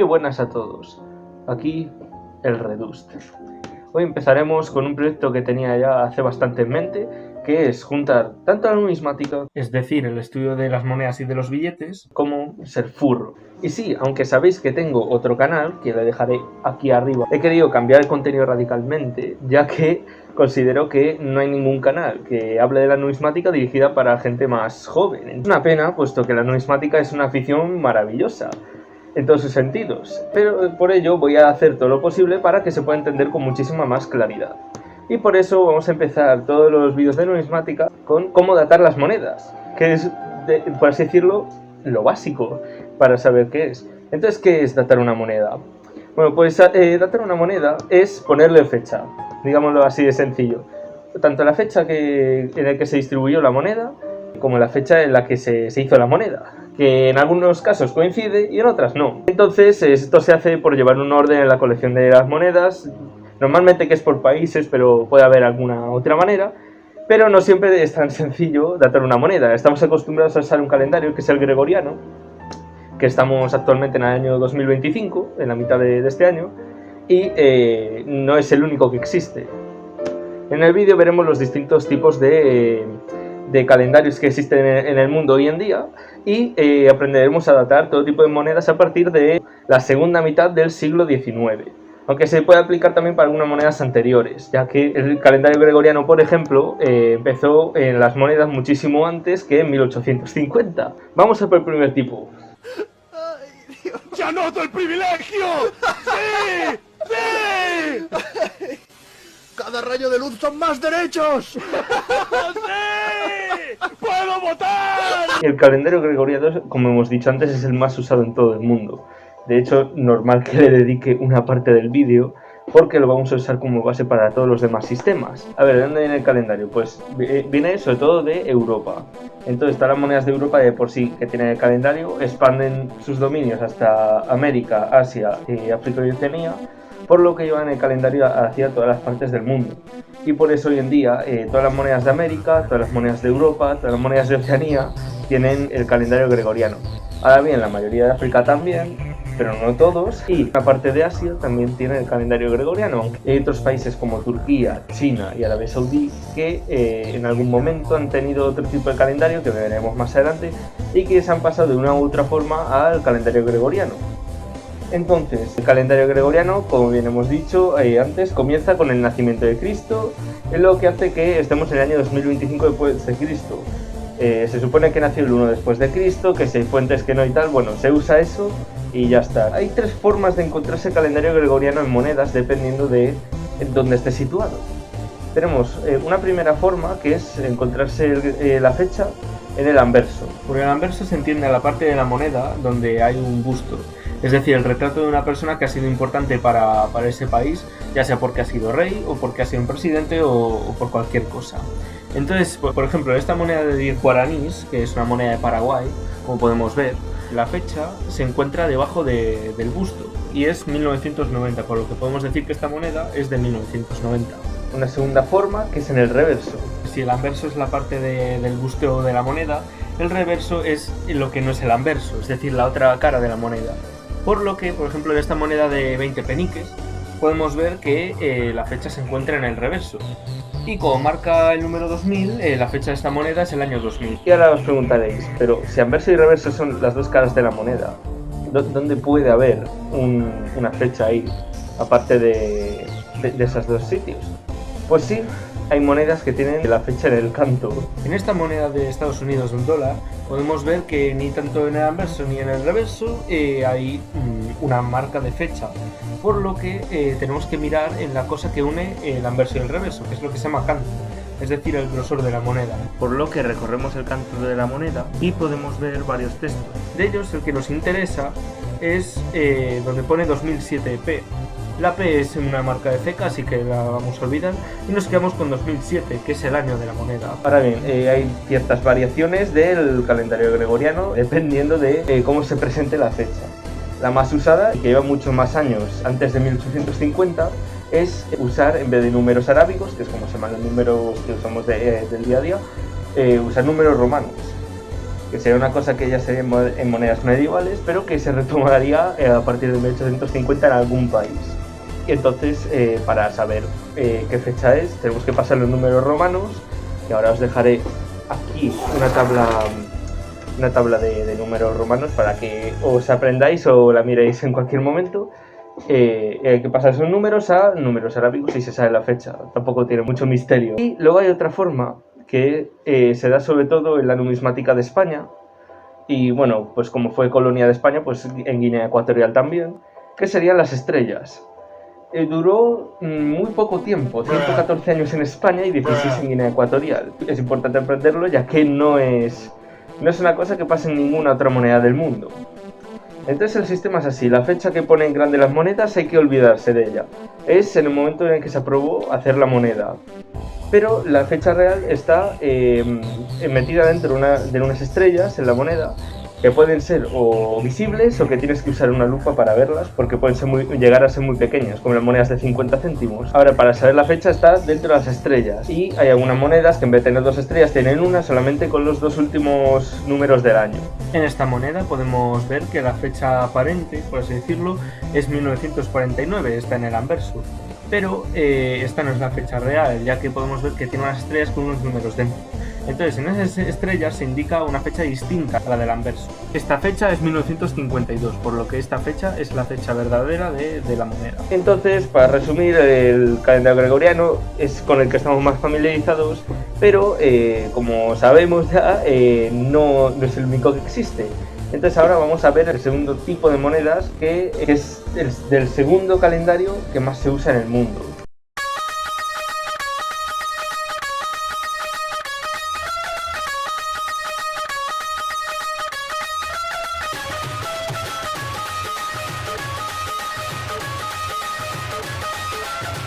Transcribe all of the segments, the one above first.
Muy buenas a todos, aquí el Redust. Hoy empezaremos con un proyecto que tenía ya hace bastante en mente, que es juntar tanto la numismática, es decir, el estudio de las monedas y de los billetes, como ser furro. Y sí, aunque sabéis que tengo otro canal, que le dejaré aquí arriba, he querido cambiar el contenido radicalmente, ya que considero que no hay ningún canal que hable de la numismática dirigida para gente más joven. Es una pena, puesto que la numismática es una afición maravillosa en todos sus sentidos, pero por ello voy a hacer todo lo posible para que se pueda entender con muchísima más claridad. Y por eso vamos a empezar todos los vídeos de numismática con cómo datar las monedas, que es, por así decirlo, lo básico para saber qué es. Entonces, ¿qué es datar una moneda? Bueno, pues datar una moneda es ponerle fecha, digámoslo así de sencillo. Tanto la fecha en la que se distribuyó la moneda, como la fecha en la que se hizo la moneda, que en algunos casos coincide y en otras no. Entonces esto se hace por llevar un orden en la colección de las monedas, normalmente que es por países, pero puede haber alguna otra manera, pero no siempre es tan sencillo datar una moneda. Estamos acostumbrados a usar un calendario que es el gregoriano, que estamos actualmente en el año 2025, en la mitad de este año, y no es el único que existe. En el vídeo veremos los distintos tipos de calendarios que existen en el mundo hoy en día y aprenderemos a datar todo tipo de monedas a partir de la segunda mitad del siglo XIX, aunque se puede aplicar también para algunas monedas anteriores, ya que el calendario gregoriano, por ejemplo, empezó en las monedas muchísimo antes que en 1850. Vamos a por el primer tipo. ¡Ay, Dios! ¡Ya noto el privilegio! ¡Sí! ¡Sí! ¡Cada rayo de luz son más derechos! ¡Sí! ¡Puedo votar! El calendario gregoriano, como hemos dicho antes, es el más usado en todo el mundo. De hecho, normal que le dedique una parte del vídeo, porque lo vamos a usar como base para todos los demás sistemas. A ver, ¿de dónde viene el calendario? Pues viene sobre todo de Europa. Entonces, todas las monedas de Europa de por sí que tienen el calendario expanden sus dominios hasta América, Asia, África y Oceanía, por lo que llevan el calendario hacia todas las partes del mundo. Y por eso hoy en día todas las monedas de América, todas las monedas de Europa, todas las monedas de Oceanía tienen el calendario gregoriano. Ahora bien, la mayoría de África también, pero no todos, y una parte de Asia también tiene el calendario gregoriano. Hay otros países como Turquía, China y Arabia Saudí que en algún momento han tenido otro tipo de calendario que veremos más adelante y que se han pasado de una u otra forma al calendario gregoriano. Entonces, el calendario gregoriano, como bien hemos dicho antes, comienza con el nacimiento de Cristo, es lo que hace que estemos en el año 2025 después de Cristo. Se supone que nació el 1 después de Cristo, que si hay fuentes que no y tal, bueno, se usa eso y ya está. Hay tres formas de encontrarse el calendario gregoriano en monedas dependiendo de dónde esté situado. Tenemos una primera forma, que es encontrarse la fecha en el anverso. Por el anverso se entiende a la parte de la moneda donde hay un busto, es decir, el retrato de una persona que ha sido importante para ese país, ya sea porque ha sido rey o porque ha sido un presidente o por cualquier cosa. Entonces, por ejemplo, en esta moneda de 10 guaraníes, que es una moneda de Paraguay, como podemos ver, la fecha se encuentra debajo del busto y es 1990, por lo que podemos decir que esta moneda es de 1990. Una segunda forma, que es en el reverso. Si el anverso es la parte del busto de la moneda, el reverso es lo que no es el anverso, es decir, la otra cara de la moneda. Por lo que, por ejemplo, en esta moneda de 20 peniques, podemos ver que la fecha se encuentra en el reverso. Y como marca el número 2000, la fecha de esta moneda es el año 2000. Y ahora os preguntaréis, pero si anverso y reverso son las dos caras de la moneda, ¿dónde puede haber una fecha ahí, aparte de esos dos sitios? Pues sí, hay monedas que tienen la fecha en el canto. En esta moneda de Estados Unidos, un dólar, podemos ver que ni tanto en el anverso ni en el reverso hay una marca de fecha, por lo que tenemos que mirar en la cosa que une el anverso y el reverso, que es lo que se llama canto, es decir, el grosor de la moneda. Por lo que recorremos el canto de la moneda y podemos ver varios textos. De ellos, el que nos interesa es donde pone 2007p. La P es una marca de ceca, así que la vamos a olvidar y nos quedamos con 2007, que es el año de la moneda. Ahora bien, hay ciertas variaciones del calendario gregoriano dependiendo de cómo se presente la fecha. La más usada, que lleva muchos más años antes de 1850, es usar, en vez de números arábigos, que es como se llaman los números que usamos del día a día, usar números romanos. que sería una cosa que ya sería en monedas medievales, pero que se retomaría a partir de 1850 en algún país. Y entonces, para saber qué fecha es, tenemos que pasar los números romanos, que ahora os dejaré aquí una tabla de números romanos para que os aprendáis o la miréis en cualquier momento. Hay que pasar esos números a números arábigos y se sabe la fecha, tampoco tiene mucho misterio. Y luego hay otra forma que se da sobre todo en la numismática de España, y bueno, pues como fue colonia de España, pues en Guinea Ecuatorial también, que serían las estrellas. Duró muy poco tiempo, 114 años en España y 16 en Guinea Ecuatorial. Es importante aprenderlo ya que no es una cosa que pase en ninguna otra moneda del mundo. Entonces el sistema es así, la fecha que pone en grande las monedas hay que olvidarse de ella. Es en el momento en el que se aprobó hacer la moneda. Pero la fecha real está metida dentro de unas estrellas en la moneda, que pueden ser o visibles o que tienes que usar una lupa para verlas, porque pueden llegar a ser muy pequeñas, como las monedas de 50 céntimos. Ahora, para saber la fecha está dentro de las estrellas, y hay algunas monedas que en vez de tener 2 estrellas tienen una solamente con los 2 últimos números del año. En esta moneda podemos ver que la fecha aparente, por así decirlo, es 1949, está en el anverso. Pero esta no es la fecha real, ya que podemos ver que tiene unas estrellas con unos números dentro. Entonces, en esas estrellas se indica una fecha distinta a la del anverso. Esta fecha es 1952, por lo que esta fecha es la fecha verdadera de la moneda. Entonces, para resumir, el calendario gregoriano es con el que estamos más familiarizados, pero como sabemos ya, no es el único que existe. Entonces ahora vamos a ver el segundo tipo de monedas, que es del segundo calendario que más se usa en el mundo.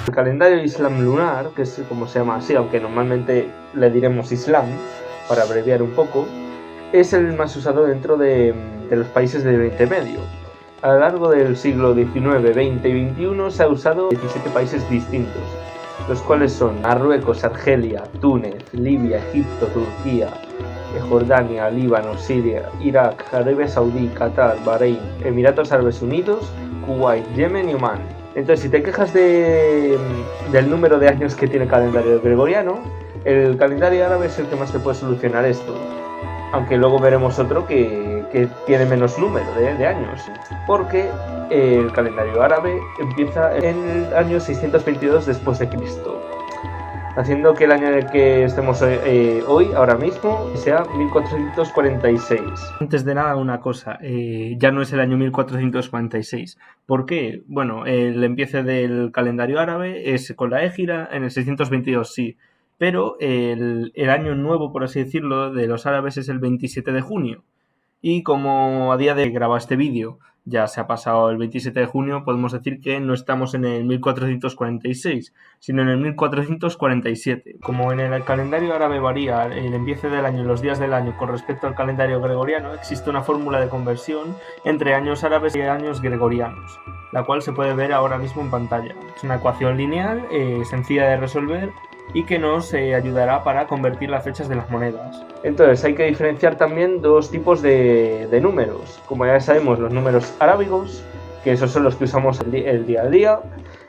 El calendario Islam lunar, que es como se llama así, aunque normalmente le diremos Islam, para abreviar un poco, es el más usado dentro de los países de Oriente Medio. A lo largo del siglo XIX, XX y XXI se ha usado en 17 países distintos, los cuales son Marruecos, Argelia, Túnez, Libia, Egipto, Turquía, Jordania, Líbano, Siria, Irak, Arabia Saudí, Qatar, Bahrein, Emiratos Árabes Unidos, Kuwait, Yemen y Omán. Entonces, si te quejas del número de años que tiene el calendario gregoriano, el calendario árabe es el que más te puede solucionar esto. Aunque luego veremos otro que tiene menos número de años, porque el calendario árabe empieza en el año 622 después de Cristo, haciendo que el año en el que estemos hoy, ahora mismo, sea 1446. Antes de nada, una cosa, ya no es el año 1446. ¿Por qué? Bueno, el empiece del calendario árabe es con la Égira en el 622, sí. Pero el año nuevo, por así decirlo, de los árabes es el 27 de junio. Y como a día de grabar este vídeo ya se ha pasado el 27 de junio, podemos decir que no estamos en el 1446, sino en el 1447. Como en el calendario árabe varía el empiece del año y los días del año con respecto al calendario gregoriano, existe una fórmula de conversión entre años árabes y años gregorianos, la cual se puede ver ahora mismo en pantalla. Es una ecuación lineal sencilla de resolver y que nos ayudará para convertir las fechas de las monedas. Entonces hay que diferenciar también dos tipos de números. Como ya sabemos, los números arábigos, que esos son los que usamos el día a día,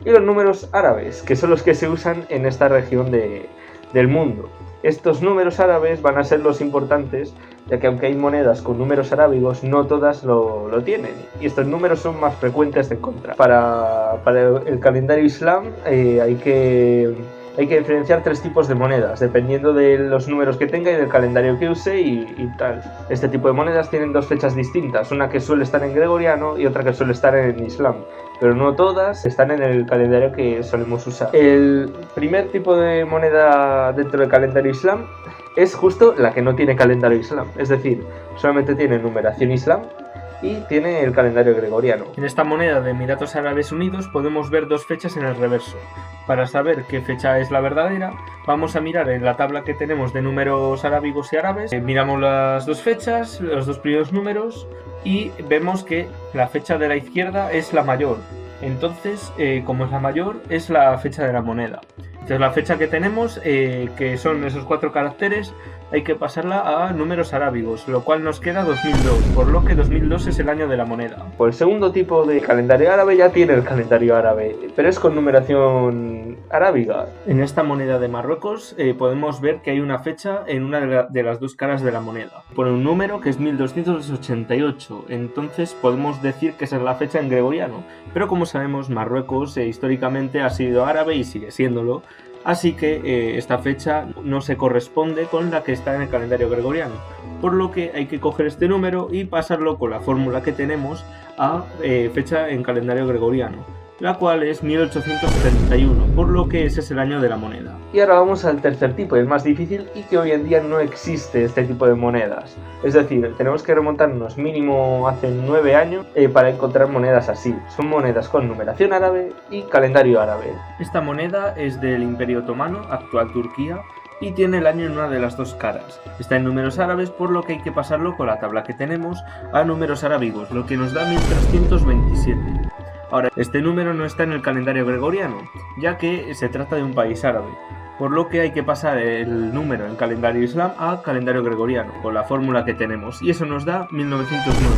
y los números árabes, que son los que se usan en esta región del mundo. Estos números árabes van a ser los importantes, ya que aunque hay monedas con números arábigos, no todas lo tienen, y estos números son más frecuentes de encontrar. Para el calendario islam hay que diferenciar 3 tipos de monedas, dependiendo de los números que tenga y del calendario que use y tal. Este tipo de monedas tienen 2 fechas distintas, una que suele estar en gregoriano y otra que suele estar en islam, pero no todas están en el calendario que solemos usar. El primer tipo de moneda dentro del calendario islam es justo la que no tiene calendario islam, es decir, solamente tiene numeración islam y tiene el calendario gregoriano. En esta moneda de Emiratos Árabes Unidos podemos ver 2 fechas en el reverso. Para saber qué fecha es la verdadera, vamos a mirar en la tabla que tenemos de números arábigos y árabes. Miramos las 2 fechas, los 2 primeros números, y vemos que la fecha de la izquierda es la mayor. Entonces, como es la mayor, es la fecha de la moneda. Entonces la fecha que tenemos, que son esos 4 caracteres, hay que pasarla a números arábigos, lo cual nos queda 2002, por lo que 2002 es el año de la moneda. Pues el segundo tipo de calendario árabe ya tiene el calendario árabe, pero es con numeración arábiga. En esta moneda de Marruecos podemos ver que hay una fecha en una de las dos caras de la moneda. Pone un número que es 1288, entonces podemos decir que esa es la fecha en gregoriano, pero como sabemos Marruecos históricamente ha sido árabe y sigue siéndolo. Así que esta fecha no se corresponde con la que está en el calendario gregoriano, por lo que hay que coger este número y pasarlo con la fórmula que tenemos a fecha en calendario gregoriano, la cual es 1871, por lo que ese es el año de la moneda. Y ahora vamos al tercer tipo, el más difícil y que hoy en día no existe este tipo de monedas. Es decir, tenemos que remontarnos mínimo hace 9 años para encontrar monedas así. Son monedas con numeración árabe y calendario árabe. Esta moneda es del Imperio Otomano, actual Turquía, y tiene el año en una de las dos caras. Está en números árabes, por lo que hay que pasarlo con la tabla que tenemos a números arábigos, lo que nos da 1327. Ahora, este número no está en el calendario gregoriano, ya que se trata de un país árabe, por lo que hay que pasar el número en calendario islam a calendario gregoriano, con la fórmula que tenemos, y eso nos da 1909,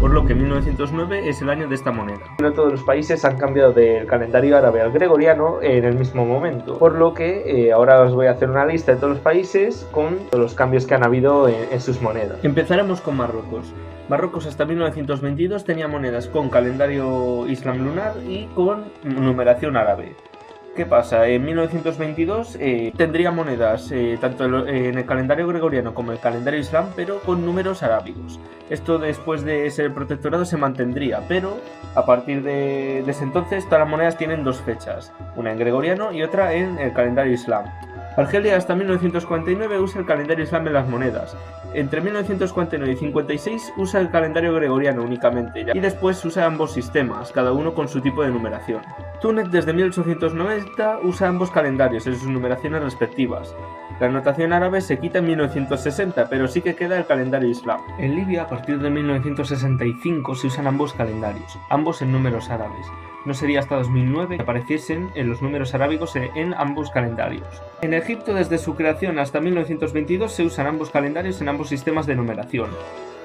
por lo que 1909 es el año de esta moneda. No todos los países han cambiado del calendario árabe al gregoriano en el mismo momento, por lo que ahora os voy a hacer una lista de todos los países con todos los cambios que han habido en sus monedas. Empezaremos con Marruecos. Marruecos hasta 1922 tenía monedas con calendario islam lunar y con numeración árabe. ¿Qué pasa? En 1922 tendría monedas tanto en el calendario gregoriano como en el calendario islam, pero con números arábigos. Esto después de ser protectorado se mantendría, pero a partir de ese entonces todas las monedas tienen dos fechas, una en gregoriano y otra en el calendario islam. Argelia hasta 1949 usa el calendario islam en las monedas. Entre 1949 y 56 usa el calendario gregoriano únicamente y después usa ambos sistemas, cada uno con su tipo de numeración. Túnez desde 1890 usa ambos calendarios en sus numeraciones respectivas. La notación árabe se quita en 1960, pero sí que queda el calendario islam. En Libia, a partir de 1965, se usan ambos calendarios, ambos en números árabes. No sería hasta 2009 que apareciesen en los números arábigos en ambos calendarios. En Egipto, desde su creación hasta 1922, se usan ambos calendarios en ambos sistemas de numeración.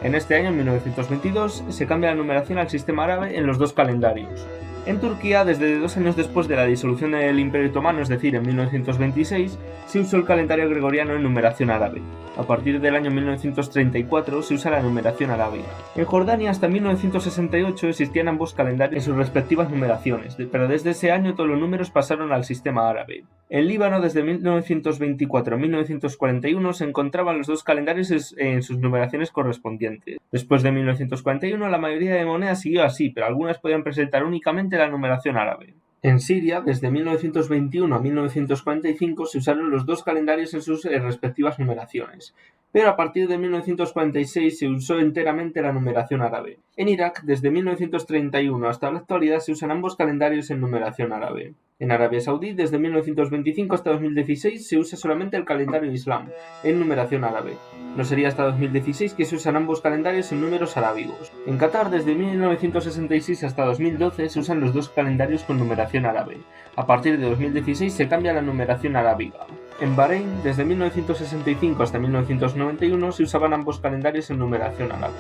En este año, en 1922, se cambia la numeración al sistema árabe en los dos calendarios. En Turquía, desde 2 años después de la disolución del Imperio Otomano, es decir, en 1926, se usó el calendario gregoriano en numeración árabe. A partir del año 1934 se usa la numeración arábiga. En Jordania, hasta 1968 existían ambos calendarios en sus respectivas numeraciones, pero desde ese año todos los números pasaron al sistema árabe. En Líbano, desde 1924 a 1941 se encontraban los dos calendarios en sus numeraciones correspondientes. Después de 1941 la mayoría de monedas siguió así, pero algunas podían presentar únicamente la numeración árabe. En Siria, desde 1921 a 1945 se usaron los dos calendarios en sus respectivas numeraciones, pero a partir de 1946 se usó enteramente la numeración árabe. En Irak, desde 1931 hasta la actualidad se usan ambos calendarios en numeración árabe. En Arabia Saudí, desde 1925 hasta 2016 se usa solamente el calendario islam, en numeración árabe. No sería hasta 2016 que se usan ambos calendarios en números arábigos. En Qatar, desde 1966 hasta 2012 se usan los dos calendarios con numeración árabe. A partir de 2016 se cambia la numeración arábiga. En Bahrein, desde 1965 hasta 1991 se usaban ambos calendarios en numeración árabe.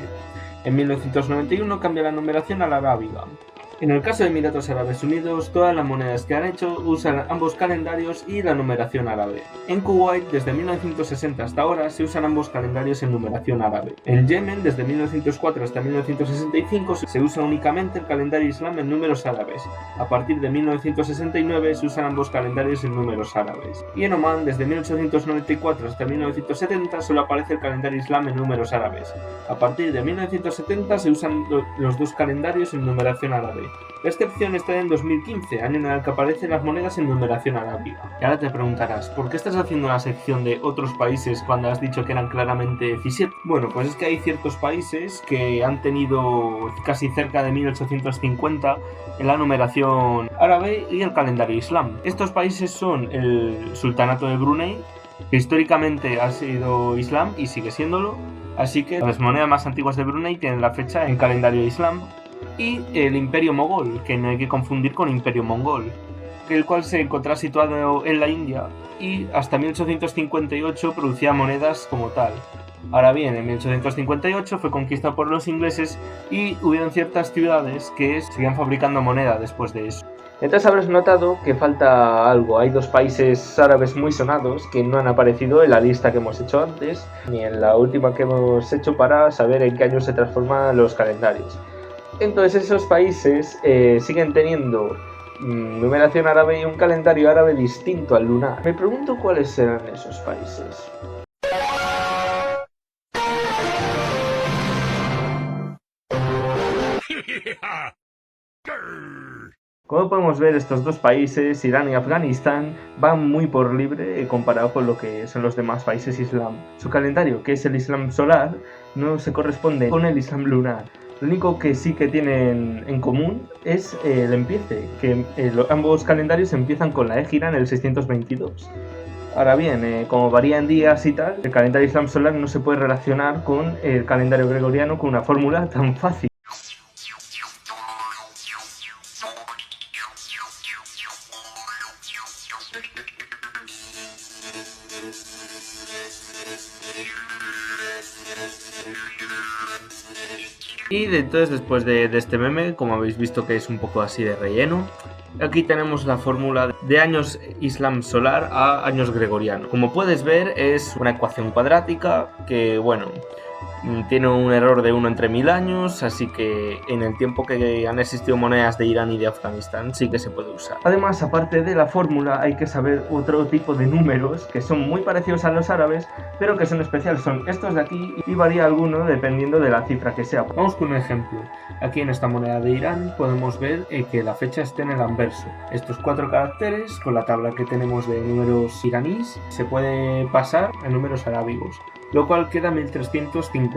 En 1991 cambia la numeración a la arábiga. En el caso de Emiratos Árabes Unidos, todas las monedas que han hecho usan ambos calendarios y la numeración árabe. En Kuwait, desde 1960 hasta ahora, se usan ambos calendarios en numeración árabe. En Yemen, desde 1904 hasta 1965, se usa únicamente el calendario islam en números árabes. A partir de 1969 se usan ambos calendarios en números árabes. Y en Omán, desde 1894 hasta 1970, solo aparece el calendario islam en números árabes. A partir de 1970 se usan los dos calendarios en numeración árabe. La excepción está en 2015, año en el que aparecen las monedas en numeración arábiga. Y ahora te preguntarás, ¿por qué estás haciendo la sección de otros países cuando has dicho que eran claramente 17? Bueno, pues es que hay ciertos países que han tenido casi cerca de 1850 en la numeración árabe y el calendario islam. Estos países son el Sultanato de Brunei, que históricamente ha sido islam y sigue siéndolo, así que las monedas más antiguas de Brunei tienen la fecha en calendario islam, y el Imperio Mogol, que no hay que confundir con Imperio Mongol. el cual se encontraba situado en la India y hasta 1858 producía monedas como tal. Ahora bien, en 1858 fue conquistado por los ingleses y hubieron ciertas ciudades que seguían fabricando moneda después de eso. Entonces habrás notado que falta algo. Hay dos países árabes muy sonados que no han aparecido en la lista que hemos hecho antes, ni en la última que hemos hecho para saber en qué año se transforman los calendarios. Entonces esos países siguen teniendo numeración árabe y un calendario árabe distinto al lunar. Me pregunto cuáles serán esos países. Como podemos ver, estos dos países, Irán y Afganistán, van muy por libre comparado con lo que son los demás países islam. Su calendario, que es el islam solar, no se corresponde con el islam lunar. Lo único que sí que tienen en común es el empiece, que ambos calendarios empiezan con la égira en el 622. Ahora bien, como varía en días y tal, el calendario islam solar no se puede relacionar con el calendario gregoriano con una fórmula tan fácil. Y entonces, después de este meme, como habéis visto que es un poco así de relleno, aquí tenemos la fórmula de años islam solar a años gregoriano. Como puedes ver, es una ecuación cuadrática que, bueno, tiene un error de 1 entre 1000 años, así que en el tiempo que han existido monedas de Irán y de Afganistán sí que se puede usar. Además, aparte de la fórmula, hay que saber otro tipo de números que son muy parecidos a los árabes, pero que son especiales. Son estos de aquí y varía alguno dependiendo de la cifra que sea. Vamos con un ejemplo. Aquí en esta moneda de Irán podemos ver que la fecha está en el anverso. Estos 4 caracteres, con la tabla que tenemos de números iraníes, se puede pasar a números arábigos, lo cual queda 1351.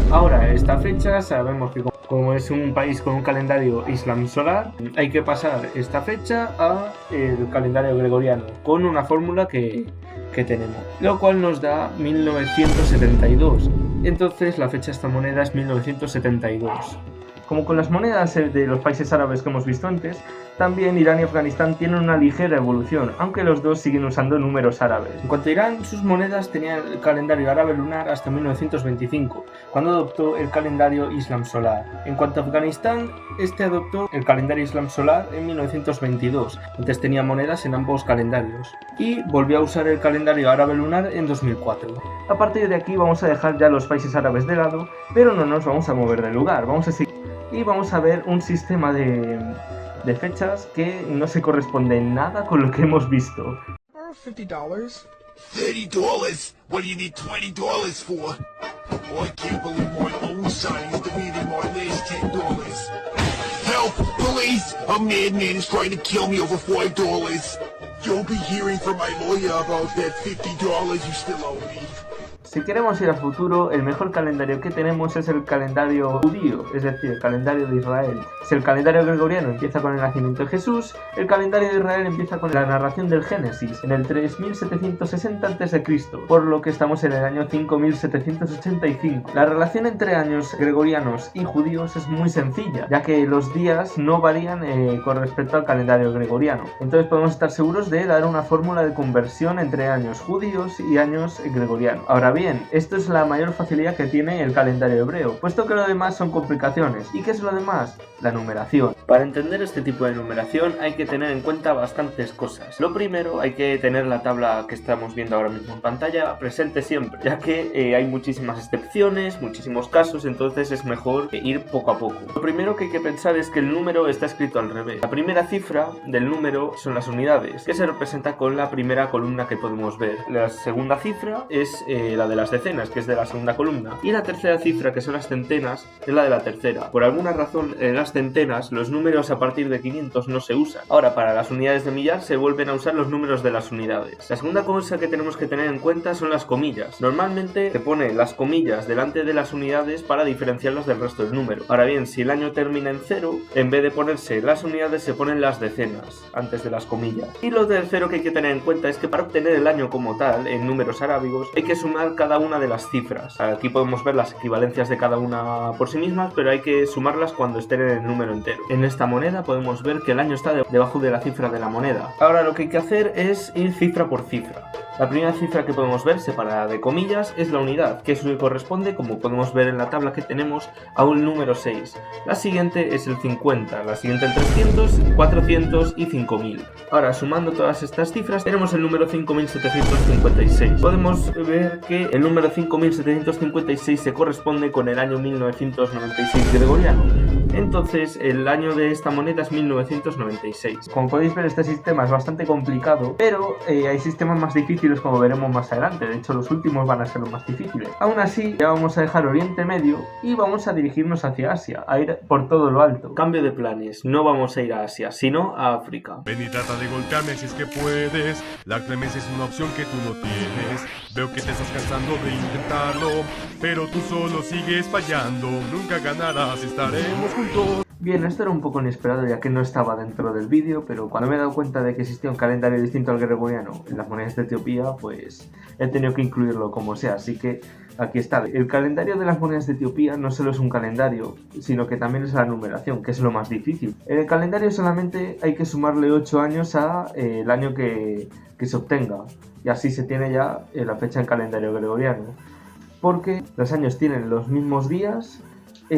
Ahora, esta fecha sabemos que como es un país con un calendario islam solar, hay que pasar esta fecha a el calendario gregoriano con una fórmula que tenemos, lo cual nos da 1972. Entonces la fecha de esta moneda es 1972. Como con las monedas de los países árabes que hemos visto antes, también Irán y Afganistán tienen una ligera evolución, aunque los dos siguen usando números árabes. En cuanto a Irán, sus monedas tenían el calendario árabe lunar hasta 1925, cuando adoptó el calendario islam solar. En cuanto a Afganistán, este adoptó el calendario islam solar en 1922, antes tenía monedas en ambos calendarios, y volvió a usar el calendario árabe lunar en 2004. A partir de aquí vamos a dejar ya los países árabes de lado, pero no nos vamos a mover del lugar, vamos a seguir y vamos a ver un sistema de fechas que no se corresponde en nada con lo que hemos visto. $50. $30? What do you need $20 for? Oh, I can't believe my own son is deleting my last $10. Help! Police! A madman is trying to kill me over $5. You'll be hearing from my lawyer about that $50 you still owe me. Si queremos ir al futuro, el mejor calendario que tenemos es el calendario judío, es decir, el calendario de Israel. Si el calendario gregoriano empieza con el nacimiento de Jesús, el calendario de Israel empieza con la narración del Génesis, en el 3760 a.C., por lo que estamos en el año 5785. La relación entre años gregorianos y judíos es muy sencilla, ya que los días no varían con respecto al calendario gregoriano. Entonces podemos estar seguros de dar una fórmula de conversión entre años judíos y años gregorianos. Ahora bien, esto es la mayor facilidad que tiene el calendario hebreo, puesto que lo demás son complicaciones. ¿Y qué es lo demás? La numeración. Para entender este tipo de numeración hay que tener en cuenta bastantes cosas. Lo primero, hay que tener la tabla que estamos viendo ahora mismo en pantalla presente siempre, ya que hay muchísimas excepciones, muchísimos casos, entonces es mejor ir poco a poco. Lo primero que hay que pensar es que el número está escrito al revés. La primera cifra del número son las unidades, que se representa con la primera columna que podemos ver. La segunda cifra es la de las decenas, que es de la segunda columna, y la tercera cifra, que son las centenas, es la de la tercera. Por alguna razón, en las centenas los números a partir de 500 no se usan. Ahora, para las unidades de millar se vuelven a usar los números de las unidades. La segunda cosa que tenemos que tener en cuenta son las comillas. Normalmente se pone las comillas delante de las unidades para diferenciarlas del resto del número. Ahora bien, si el año termina en 0, en vez de ponerse las unidades se ponen las decenas antes de las comillas. Y lo tercero que hay que tener en cuenta es que para obtener el año como tal en números arábigos hay que sumar sumar cada una de las cifras. Aquí podemos ver las equivalencias de cada una por sí mismas, pero hay que sumarlas cuando estén en el número entero. En esta moneda podemos ver que el año está debajo de la cifra de la moneda. Ahora lo que hay que hacer es ir cifra por cifra. La primera cifra que podemos ver, separada de comillas, es la unidad, que eso corresponde, como podemos ver en la tabla que tenemos, a un número 6. La siguiente es el 50, la siguiente el 300, 400 y 5000. Ahora, sumando todas estas cifras, tenemos el número 5756. Podemos ver que el número 5756 se corresponde con el año 1996 gregoriano. Entonces, el año de esta moneda es 1996. Como podéis ver, este sistema es bastante complicado, pero hay sistemas más difíciles, como veremos más adelante. De hecho, los últimos van a ser los más difíciles. Aún así, ya vamos a dejar Oriente Medio y vamos a dirigirnos hacia Asia, a ir por todo lo alto. Cambio de planes, no vamos a ir a Asia, sino a África. Ven y trata de golpearme si es que puedes. La clemencia es una opción que tú no tienes. Veo que te estás cansando de intentarlo, pero tú solo sigues fallando. Nunca ganarás, estaremos juntos. Bien, esto era un poco inesperado ya que no estaba dentro del vídeo, pero cuando me he dado cuenta de que existía un calendario distinto al gregoriano en las monedas de Etiopía, pues he tenido que incluirlo como sea, así que aquí está. El calendario de las monedas de Etiopía no solo es un calendario, sino que también es la numeración, que es lo más difícil. En el calendario solamente hay que sumarle 8 años a el año que se obtenga, y así se tiene ya la fecha en calendario gregoriano, porque los años tienen los mismos días,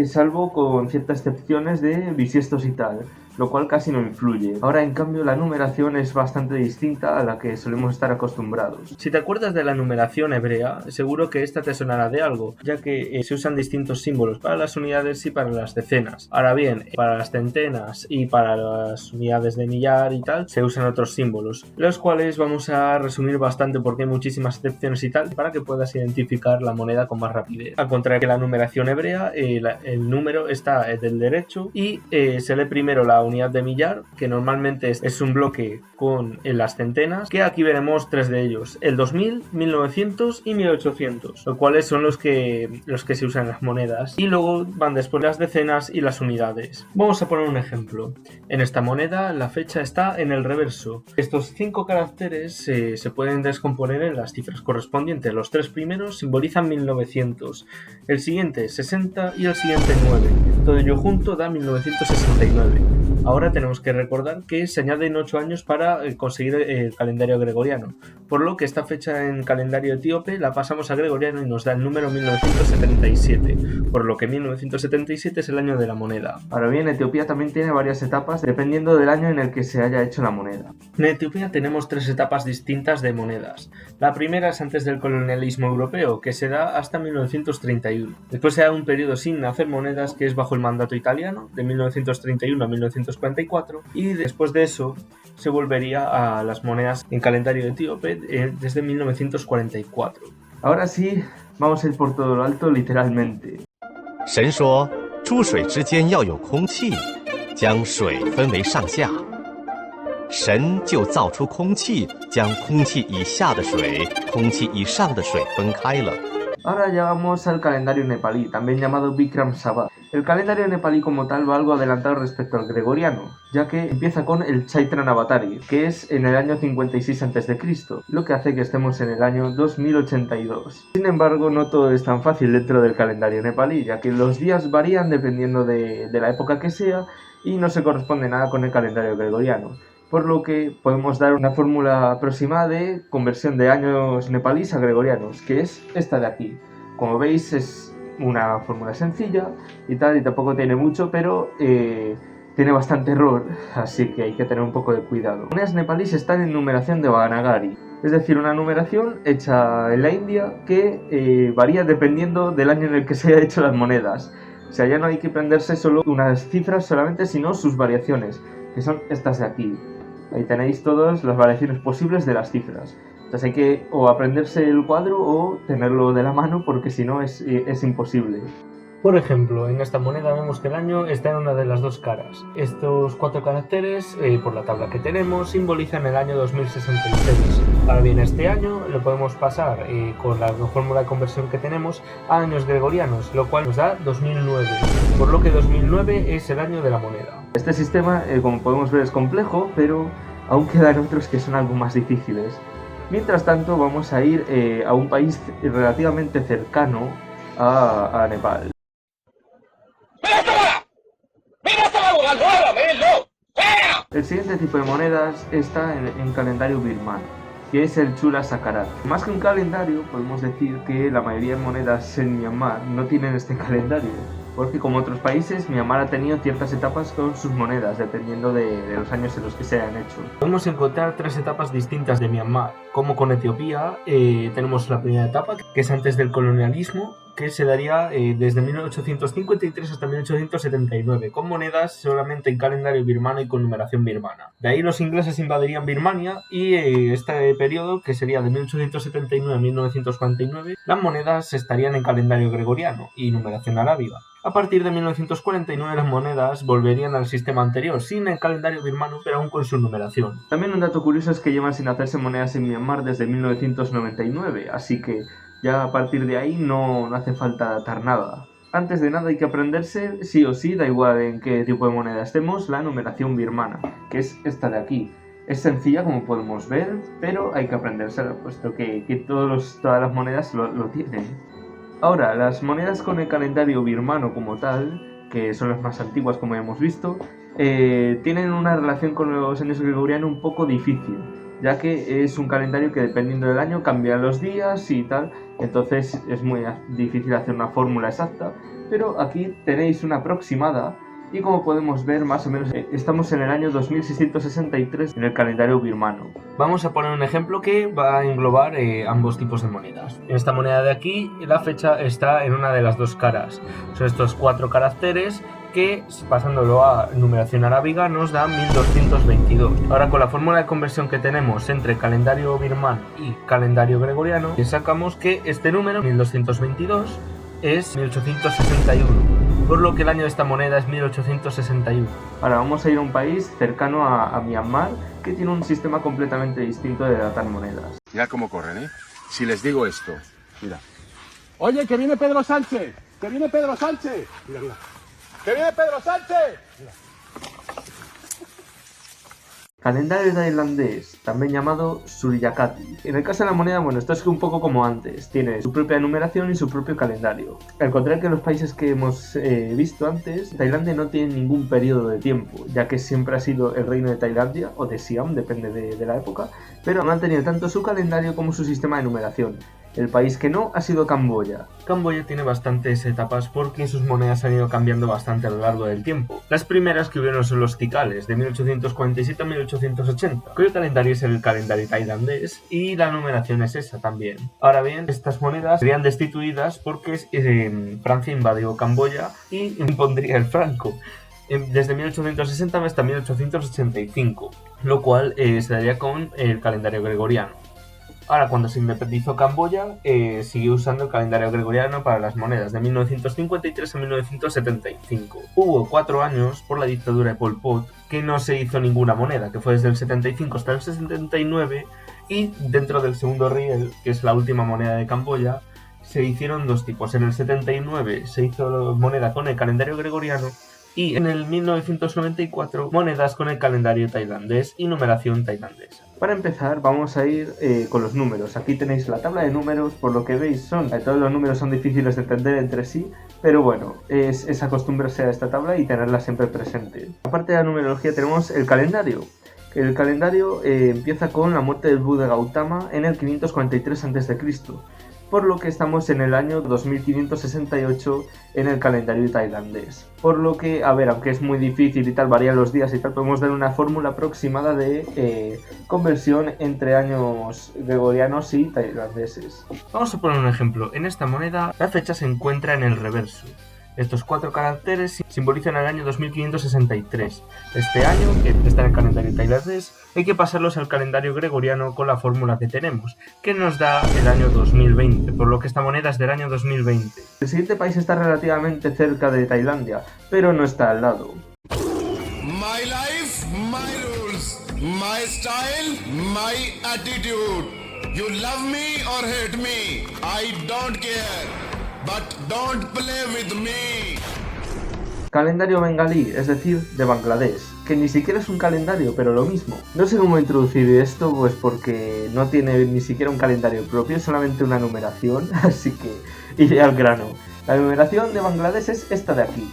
salvo con ciertas excepciones de bisiestos y tal, lo cual casi no influye. Ahora, en cambio, la numeración es bastante distinta a la que solemos estar acostumbrados. Si te acuerdas de la numeración hebrea, seguro que esta te sonará de algo, ya que se usan distintos símbolos para las unidades y para las decenas. Ahora bien, para las centenas y para las unidades de millar y tal, se usan otros símbolos, los cuales vamos a resumir bastante porque hay muchísimas excepciones y tal, para que puedas identificar la moneda con más rapidez. Al contrario que la numeración hebrea, el número está del derecho y se lee primero la unidad de millar, que normalmente es un bloque con las centenas, que aquí veremos 3 de ellos, el 2000, 1900 y 1800, los cuales son los que se usan en las monedas, y luego van después las decenas y las unidades. Vamos a poner un ejemplo. En esta moneda la fecha está en el reverso. Estos 5 caracteres se pueden descomponer en las cifras correspondientes. Los 3 primeros simbolizan 1900, el siguiente 60 y el siguiente 9. Todo ello junto da 1969. Ahora tenemos que recordar que se añaden 8 años para conseguir el calendario gregoriano, por lo que esta fecha en calendario etíope la pasamos a gregoriano y nos da el número 1977, por lo que 1977 es el año de la moneda. Ahora bien, Etiopía también tiene varias etapas dependiendo del año en el que se haya hecho la moneda. En Etiopía tenemos 3 etapas distintas de monedas. La primera es antes del colonialismo europeo, que se da hasta 1931. Después se da un periodo sin hacer monedas, que es bajo el mandato italiano, de 1931 a 1944, y después de eso se volvería a las monedas en calendario etíope desde 1944. Ahora sí, vamos a ir por todo lo alto literalmente. 神说，诸水之间要有空气，将水分为上下。神就造出空气，将空气以下的水、空气以上的水分开了。 Ahora llegamos al calendario nepalí, también llamado Bikram Sambat. El calendario nepalí como tal va algo adelantado respecto al gregoriano, ya que empieza con el Chaitra Navaratri, que es en el año 56 a.C., lo que hace que estemos en el año 2082. Sin embargo, no todo es tan fácil dentro del calendario nepalí, ya que los días varían dependiendo de la época que sea y no se corresponde nada con el calendario gregoriano. Por lo que podemos dar una fórmula aproximada de conversión de años nepalíes a gregorianos, que es esta de aquí. Como veis, es una fórmula sencilla y tal, y tampoco tiene mucho, pero tiene bastante error, así que hay que tener un poco de cuidado. Las monedas nepalíes están en numeración de Devanagari, es decir, una numeración hecha en la India que varía dependiendo del año en el que se hayan hecho las monedas. O sea, ya no hay que aprenderse solo unas cifras solamente, sino sus variaciones, que son estas de aquí. Ahí tenéis todas las variaciones posibles de las cifras. Entonces hay que o aprenderse el cuadro o tenerlo de la mano, porque si no es imposible. Por ejemplo, en esta moneda vemos que el año está en una de las dos caras. Estos 4 caracteres, por la tabla que tenemos, simbolizan el año 2066. Ahora bien, este año lo podemos pasar con la fórmula de conversión que tenemos a años gregorianos, lo cual nos da 2009, por lo que 2009 es el año de la moneda. Este sistema, como podemos ver, es complejo, pero aún quedan otros que son algo más difíciles. Mientras tanto vamos a ir a un país relativamente cercano a Nepal. El siguiente tipo de monedas está en calendario birmano, que es el Chula Sakarat. Más que un calendario, podemos decir que la mayoría de monedas en Myanmar no tienen este calendario, porque como otros países, Myanmar ha tenido ciertas etapas con sus monedas, dependiendo de los años en los que se hayan hecho. Podemos encontrar 3 etapas distintas de Myanmar, como con Etiopía. Tenemos la primera etapa, que es antes del colonialismo, que se daría desde 1853 hasta 1879, con monedas solamente en calendario birmano y con numeración birmana. De ahí los ingleses invadirían Birmania y este periodo, que sería de 1879 a 1949, las monedas estarían en calendario gregoriano y numeración arábiga. A partir de 1949 las monedas volverían al sistema anterior, sin el calendario birmano, pero aún con su numeración. También un dato curioso es que llevan sin hacerse monedas en Myanmar desde 1999, así que ya a partir de ahí no hace falta datar nada. Antes de nada hay que aprenderse, sí o sí, da igual en qué tipo de moneda estemos, la numeración birmana, que es esta de aquí. Es sencilla como podemos ver, pero hay que aprendérsela, puesto que todas las monedas lo tienen. Ahora, las monedas con el calendario birmano como tal, que son las más antiguas como hemos visto, tienen una relación con los años gregorianos un poco difícil, ya que es un calendario que dependiendo del año cambian los días y tal, entonces es muy difícil hacer una fórmula exacta, pero aquí tenéis una aproximada y como podemos ver más o menos estamos en el año 2663 en el calendario birmano. Vamos a poner un ejemplo que va a englobar ambos tipos de monedas. En esta moneda de aquí la fecha está en una de las dos caras, son estos 4 caracteres que pasándolo a numeración arábiga nos da 1222. Ahora con la fórmula de conversión que tenemos entre calendario birmano y calendario gregoriano, sacamos que este número, 1222, es 1861, por lo que el año de esta moneda es 1861. Ahora vamos a ir a un país cercano a Myanmar que tiene un sistema completamente distinto de datar monedas. Mira cómo corren, ¿eh? Si les digo esto, mira. Oye, que viene Pedro Sánchez, que viene Pedro Sánchez. Mira, mira. ¡Que viene Pedro Sánchez! Mira. Calendario tailandés, también llamado Suryakati. En el caso de la moneda, bueno, esto es un poco como antes, tiene su propia numeración y su propio calendario. Al contrario que los países que hemos visto antes, Tailandia no tiene ningún periodo de tiempo, ya que siempre ha sido el reino de Tailandia, o de Siam, depende de la época, pero ha mantenido tanto su calendario como su sistema de numeración. El país que no ha sido Camboya. Camboya tiene bastantes etapas porque sus monedas han ido cambiando bastante a lo largo del tiempo. Las primeras que hubieron son los tikales, de 1847 a 1880, cuyo calendario es el calendario tailandés y la numeración es esa también. Ahora bien, estas monedas serían destituidas porque Francia invadió Camboya y impondría el franco desde 1860 hasta 1885, lo cual se daría con el calendario gregoriano. Ahora, cuando se independizó Camboya, siguió usando el calendario gregoriano para las monedas de 1953 a 1975. Hubo 4 años, por la dictadura de Pol Pot, que no se hizo ninguna moneda, que fue desde el 75 hasta el 79, y dentro del segundo riel, que es la última moneda de Camboya, se hicieron 2 tipos. En el 79 se hizo moneda con el calendario gregoriano, y en el 1994 monedas con el calendario tailandés y numeración tailandesa. Para empezar vamos a ir con los números. Aquí tenéis la tabla de números, por lo que veis todos los números son difíciles de entender entre sí, pero bueno, es acostumbrarse a esta tabla y tenerla siempre presente. Aparte de la numerología tenemos el calendario. El calendario empieza con la muerte del Buda Gautama en el 543 a.C., por lo que estamos en el año 2568 en el calendario tailandés. Por lo que, a ver, aunque es muy difícil y tal, varían los días y tal, podemos dar una fórmula aproximada de conversión entre años gregorianos y tailandeses. Vamos a poner un ejemplo. En esta moneda la fecha se encuentra en el reverso. Estos 4 caracteres simbolizan el año 2563. Este año, que está en el calendario tailandés, hay que pasarlos al calendario gregoriano con la fórmula que tenemos, que nos da el año 2020, por lo que esta moneda es del año 2020. El siguiente país está relativamente cerca de Tailandia, pero no está al lado. My life, my rules. My style, my attitude. You love me or hate me, I don't care. But don't play with me. Calendario bengalí, es decir, de Bangladesh, que ni siquiera es un calendario, pero lo mismo. No sé cómo introducir esto, pues porque no tiene ni siquiera un calendario propio, es solamente una numeración, así que iré al grano. La numeración de Bangladesh es esta de aquí.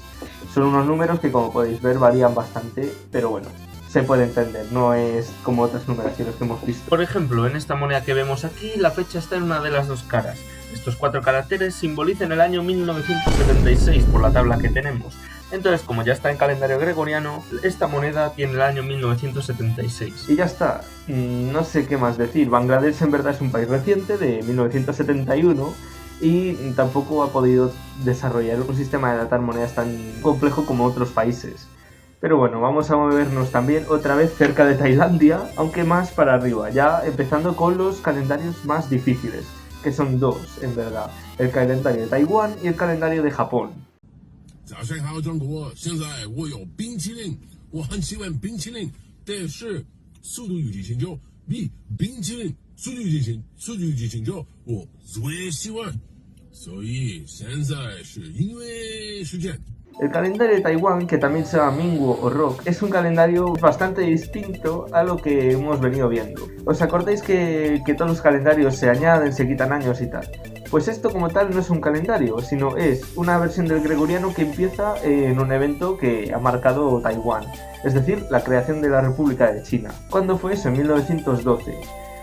Son unos números que, como podéis ver, varían bastante, pero bueno, se puede entender, no es como otras numeraciones que hemos visto. Por ejemplo, en esta moneda que vemos aquí, la fecha está en una de las dos caras. Estos 4 caracteres simbolizan el año 1976 por la tabla que tenemos. Entonces, como ya está en calendario gregoriano, esta moneda tiene el año 1976. Y ya está, no sé qué más decir. Bangladesh en verdad es un país reciente, de 1971, y tampoco ha podido desarrollar un sistema de datar monedas tan complejo como otros países. Pero bueno, vamos a movernos también otra vez cerca de Tailandia, aunque más para arriba, ya empezando con los calendarios más difíciles, que son dos en verdad, el calendario de Taiwán y el calendario de Japón. 早上好，中国！现在我有冰淇淋，我很喜欢冰淇淋，但是速度与激情就比冰淇淋速度与激情就我最喜欢，所以现在是因为时间。 El calendario de Taiwán, que también se llama Minguo o Rock, es un calendario bastante distinto a lo que hemos venido viendo. ¿Os acordáis que todos los calendarios se añaden, se quitan años y tal? Pues esto como tal no es un calendario, sino es una versión del gregoriano que empieza en un evento que ha marcado Taiwán, es decir, la creación de la República de China. ¿Cuándo fue eso? En 1912.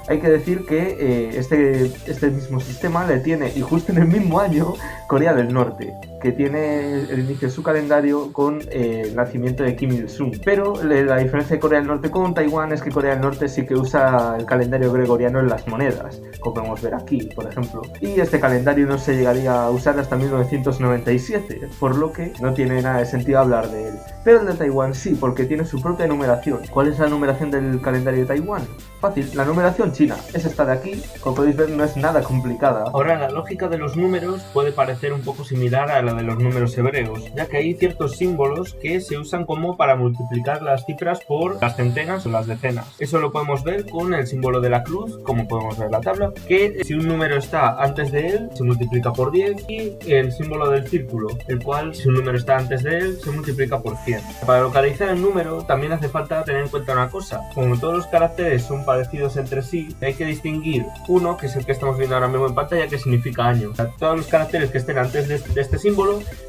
Hay que decir que este mismo sistema le tiene, y justo en el mismo año, Corea del Norte, que tiene el inicio de su calendario con el nacimiento de Kim Il-sung. Pero la diferencia de Corea del Norte con Taiwán es que Corea del Norte sí que usa el calendario gregoriano en las monedas, como podemos ver aquí, por ejemplo. Y este calendario no se llegaría a usar hasta 1997, por lo que no tiene nada de sentido hablar de él. Pero el de Taiwán sí, porque tiene su propia numeración. ¿Cuál es la numeración del calendario de Taiwán? Fácil, la numeración china. Es esta de aquí, como podéis ver no es nada complicada. Ahora, la lógica de los números puede parecer un poco similar a la de los números hebreos, ya que hay ciertos símbolos que se usan como para multiplicar las cifras por las centenas o las decenas. Eso lo podemos ver con el símbolo de la cruz, como podemos ver en la tabla, que si un número está antes de él, se multiplica por 10, y el símbolo del círculo, el cual si un número está antes de él, se multiplica por 100. Para localizar el número también hace falta tener en cuenta una cosa: como todos los caracteres son parecidos entre sí, hay que distinguir uno, que es el que estamos viendo ahora mismo en pantalla, que significa año. O sea, todos los caracteres que estén antes de este símbolo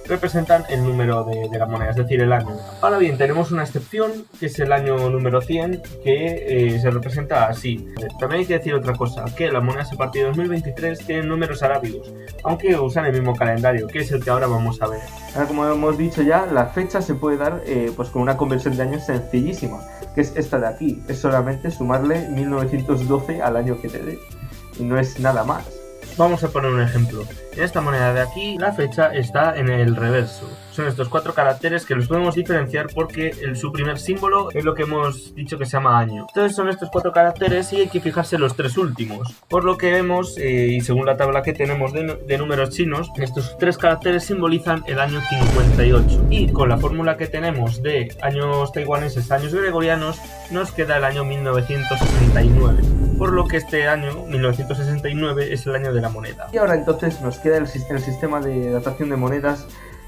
representan el número de la moneda, es decir, el año. Ahora bien, tenemos una excepción, que es el año número 100, que se representa así. También hay que decir otra cosa, que las monedas a partir de 2023 tienen números arábigos, aunque usan el mismo calendario, que es el que ahora vamos a ver. Ahora, como hemos dicho ya, la fecha se puede dar pues con una conversión de años sencillísima, que es esta de aquí. Es solamente sumarle 1912 al año que te dé, y no es nada más. Vamos a poner un ejemplo. En esta moneda de aquí, la fecha está en el reverso. Son estos 4 caracteres que los podemos diferenciar porque su primer símbolo es lo que hemos dicho que se llama año. Entonces son estos 4 caracteres y hay que fijarse en los 3 últimos. Por lo que vemos, y según la tabla que tenemos de números chinos, estos 3 caracteres simbolizan el año 58. Y con la fórmula que tenemos de años taiwaneses, años gregorianos, nos queda el año 1969. Por lo que este año, 1969, es el año de la moneda. Y ahora entonces nos queda el sistema de datación de monedas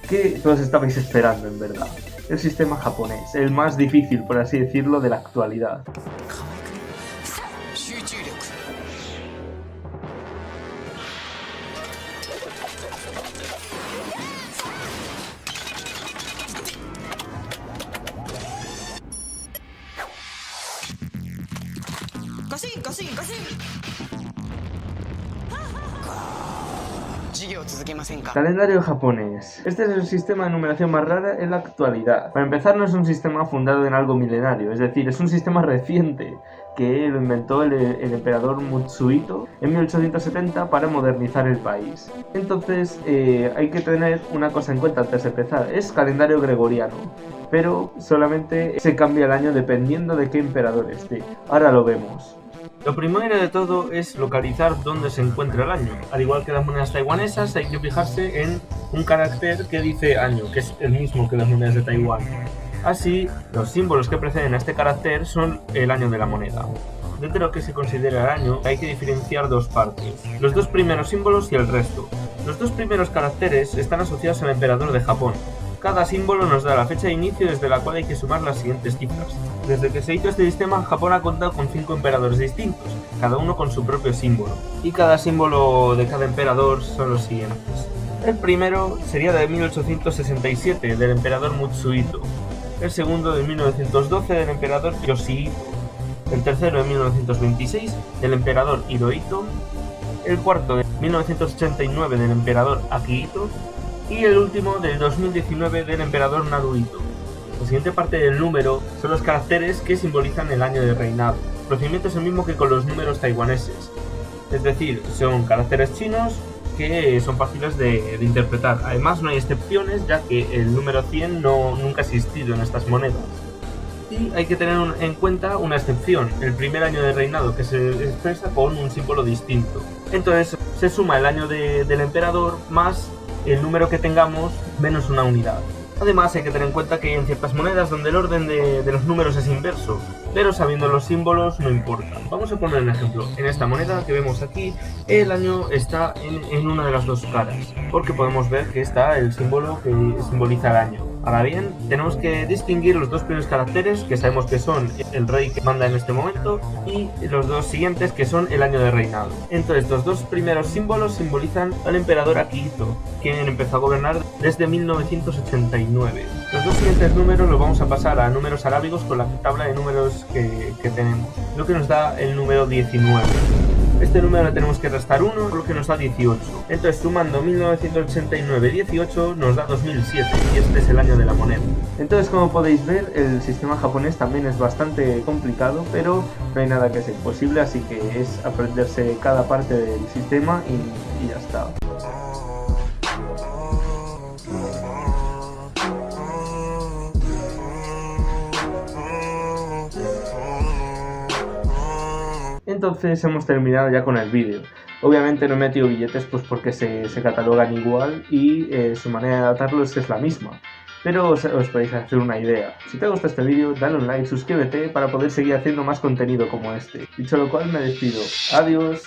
que todos estabais esperando, en verdad. El sistema japonés, el más difícil, por así decirlo, de la actualidad. Calendario japonés. Este es el sistema de numeración más rara en la actualidad. Para empezar, no es un sistema fundado en algo milenario, es decir, es un sistema reciente que lo inventó el emperador Mutsuhito en 1870 para modernizar el país. Entonces hay que tener una cosa en cuenta antes de empezar: es calendario gregoriano, pero solamente se cambia el año dependiendo de qué emperador esté. Ahora lo vemos. Lo primero de todo es localizar dónde se encuentra el año. Al igual que las monedas taiwanesas, hay que fijarse en un carácter que dice año, que es el mismo que las monedas de Taiwán. Así, los símbolos que preceden a este carácter son el año de la moneda. Dentro de lo que se considera el año, hay que diferenciar dos partes: los 2 primeros símbolos y el resto. Los 2 primeros caracteres están asociados al emperador de Japón, Cada símbolo nos da la fecha de inicio desde la cual hay que sumar las siguientes cifras. Desde que se hizo este sistema, Japón ha contado con 5 emperadores distintos, cada uno con su propio símbolo. Y cada símbolo de cada emperador son los siguientes. El primero sería de 1867, del emperador Mutsuhito. El segundo de 1912, del emperador Yoshihito. El tercero de 1926, del emperador Hirohito. El cuarto de 1989, del emperador Akihito. Y el último del 2019, del emperador Naruhito. La siguiente parte del número son los caracteres que simbolizan el año de reinado. El procedimiento es el mismo que con los números taiwaneses. Es decir, son caracteres chinos que son fáciles de interpretar. Además, no hay excepciones, ya que el número 100 nunca ha existido en estas monedas. Y hay que tener en cuenta una excepción, el primer año de reinado, que se expresa con un símbolo distinto. Entonces, se suma el año del emperador más el número que tengamos menos una unidad. Además, hay que tener en cuenta que hay en ciertas monedas donde el orden de los números es inverso, pero sabiendo los símbolos no importa. Vamos a poner un ejemplo. En esta moneda que vemos aquí, el año está en una de las dos caras, porque podemos ver que está el símbolo que simboliza el año. Ahora bien, tenemos que distinguir los dos primeros caracteres, que sabemos que son el rey que manda en este momento, y los dos siguientes, que son el año de reinado. Entonces, los dos primeros símbolos simbolizan al emperador Akihito, quien empezó a gobernar desde 1989. Los dos siguientes números los vamos a pasar a números arábigos con la tabla de números que tenemos, lo que nos da el número 19. Este número le tenemos que restar 1, lo que nos da 18. Entonces, sumando 1989 18 nos da 2007, y este es el año de la moneda. Entonces, como podéis ver, el sistema japonés también es bastante complicado, pero no hay nada que sea imposible, así que es aprenderse cada parte del sistema y ya está. Entonces hemos terminado ya con el vídeo. Obviamente no he metido billetes pues porque se catalogan igual y su manera de datarlos es la misma. Pero os podéis hacer una idea. Si te gusta este vídeo, dale un like, suscríbete para poder seguir haciendo más contenido como este. Dicho lo cual, me despido. Adiós.